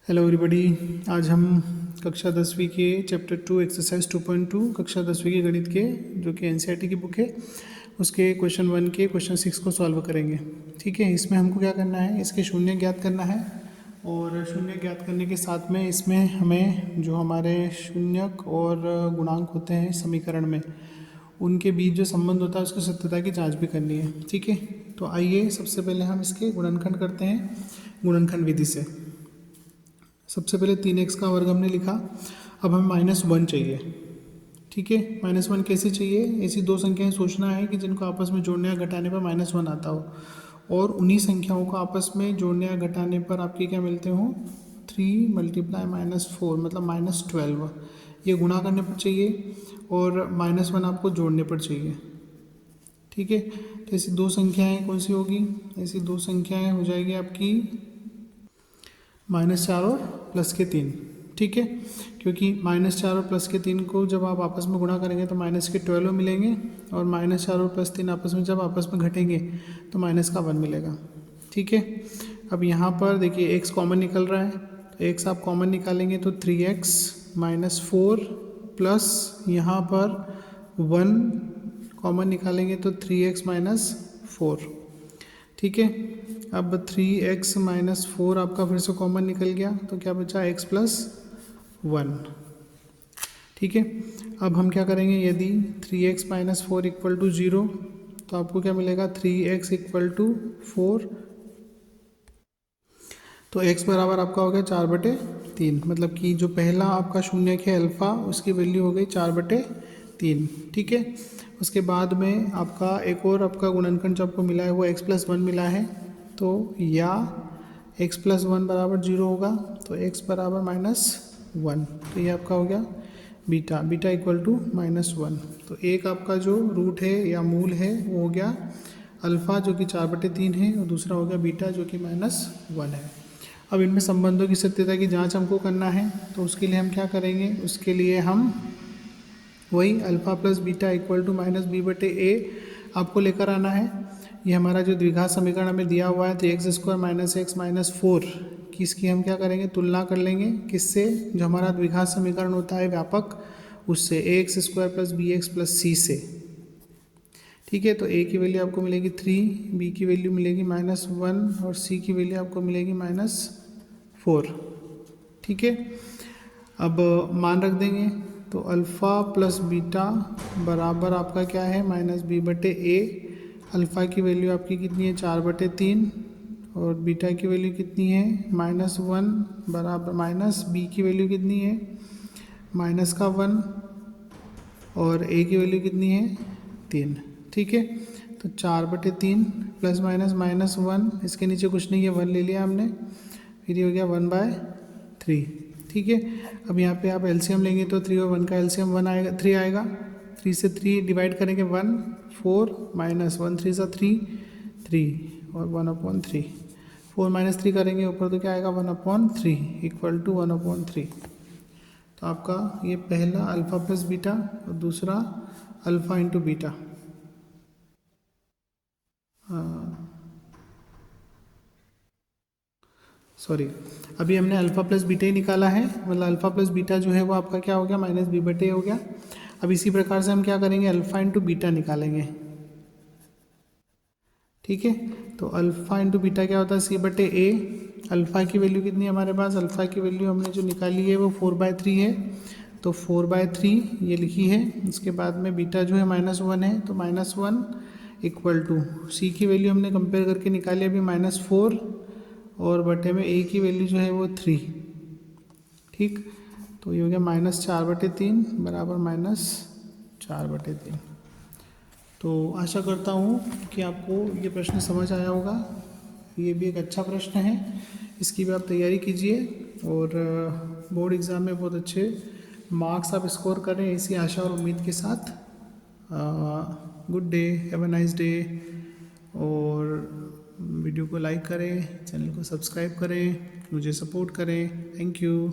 Hello everybody. आज हम कक्षा 10वीं के चैप्टर 2 एक्सरसाइज 2.2 कक्षा 10वीं के गणित के जो कि एनसीईआरटी की बुक है उसके क्वेश्चन 1 के क्वेश्चन 6 को सॉल्व करेंगे। ठीक है, इसमें हमको क्या करना है, इसके शून्य ज्ञात करना है और शून्य ज्ञात करने के साथ में इसमें हमें जो हमारे शून्यक और गुणांक होते हैं समीकरण में उनके बीच जो संबंध होता है उसकी सत्यता की जाँच भी करनी है। ठीक है, तो आइए सबसे पहले हम इसके गुणनखंड करते हैं गुणनखंड विधि से। सबसे पहले 3x का वर्ग हमने लिखा, अब हमें -1 चाहिए। ठीक है, -1 कैसे चाहिए, ऐसी दो संख्याएं सोचना है कि जिनको आपस में जोड़ने या घटाने पर -1 आता हो और उन्हीं संख्याओं को आपस में जोड़ने या घटाने पर आपके क्या मिलते हो 3 × -4 मतलब -12। ये गुणा करने पर चाहिए और -1 आपको जोड़ने पर चाहिए। ठीक है, तो ऐसी दो संख्याएं कौन सी होगी, ऐसी दो संख्याएं हो जाएगी आपकी -4 और +3। ठीक है, क्योंकि -4 और +3 को जब आप आपस में गुणा करेंगे तो -12 मिलेंगे और -4 और +3 आपस में जब आपस में घटेंगे तो -1 मिलेगा। ठीक है, अब यहाँ पर देखिए x कॉमन निकल रहा है, तो x आप कॉमन निकालेंगे तो 3x -4 प्लस यहाँ पर 1 कॉमन निकालेंगे तो 3x -4। ठीक है, अब 3x -4 आपका फिर से कॉमन निकल गया तो क्या बचा x + 1। ठीक है, अब हम क्या करेंगे, यदि 3x -4 = 0 तो आपको क्या मिलेगा 3x = 4। तो x बराबर आपका हो गया 4/3, मतलब कि जो पहला आपका शून्य है अल्फ़ा उसकी वैल्यू हो गई 4/3। ठीक है, उसके बाद में आपका एक और आपका गुणनखंड जो आपको मिला है वो x + 1 मिला है, तो या x + 1 = 0 होगा तो x बराबर -1, तो ये आपका हो गया बीटा = -1। तो एक आपका जो रूट है या मूल है वो हो गया अल्फ़ा जो कि 4/3 है और दूसरा हो गया बीटा जो कि -1 है। अब इनमें संबंधों की सत्यता की जांच हमको करना है, तो उसके लिए हम क्या करेंगे, उसके लिए हम वही अल्फ़ा + बीटा = -b/a आपको लेकर आना है। ये हमारा जो द्विघात समीकरण हमें दिया हुआ है 3x² - x - 4 की इसकी हम क्या करेंगे, तुलना कर लेंगे किससे, जो हमारा द्विघात समीकरण होता है व्यापक उससे ax² + bx + c से। ठीक है, तो a की वैल्यू आपको मिलेगी 3, b की वैल्यू मिलेगी -1 और c की वैल्यू आपको मिलेगी -4। ठीक है, अब मान रख देंगे तो अल्फ़ा + बीटा बराबर आपका क्या है -b/a। अल्फ़ा की वैल्यू आपकी कितनी है 4/3 और बीटा की वैल्यू कितनी है -1 बराबर -b की वैल्यू कितनी है -1 और a की वैल्यू कितनी है 3। ठीक है, तो 4/3 ± -1, इसके नीचे कुछ नहीं है 1 ले लिया हमने, फिर ये हो गया 1/3। ठीक है, अब यहाँ पे आप एलसीएम लेंगे तो 3 और 1 का एलसीएम 1 आएगा 3 आएगा, 3 से 3 डिवाइड करेंगे 1 4 -1 3 × 3 3 और 1/3। 4 - 3 करेंगे ऊपर तो क्या आएगा 1/3 = 1/3। तो आपका ये पहला अल्फ़ा + बीटा और दूसरा अल्फ़ा × बीटा। सॉरी, अभी हमने अल्फ़ा + बीटा ही निकाला है, मतलब अल्फ़ा + बीटा जो है वो आपका क्या हो गया -b/a हो गया। अब इसी प्रकार से हम क्या करेंगे, अल्फ़ा × बीटा निकालेंगे। ठीक है, तो अल्फ़ा × बीटा क्या होता है c/a। अल्फ़ा की वैल्यू कितनी है हमारे पास, अल्फ़ा की वैल्यू हमने जो निकाली है वो 4/3 है, तो 4/3 ये लिखी है। इसके बाद में बीटा जो है -1 है, तो -1 = c की वैल्यू हमने कंपेयर करके निकाली अभी -4 और बटे में a की वैल्यू जो है वो 3। ठीक, तो ये हो गया -4/3 बराबर -4/3। तो आशा करता हूँ कि आपको ये प्रश्न समझ आया होगा। ये भी एक अच्छा प्रश्न है, इसकी भी आप तैयारी कीजिए और बोर्ड एग्ज़ाम में बहुत अच्छे मार्क्स आप स्कोर करें, ऐसी आशा और उम्मीद के साथ good day, have a nice day. और वीडियो को लाइक करें, चैनल को सब्सक्राइब करें, मुझे सपोर्ट करें। Thank you.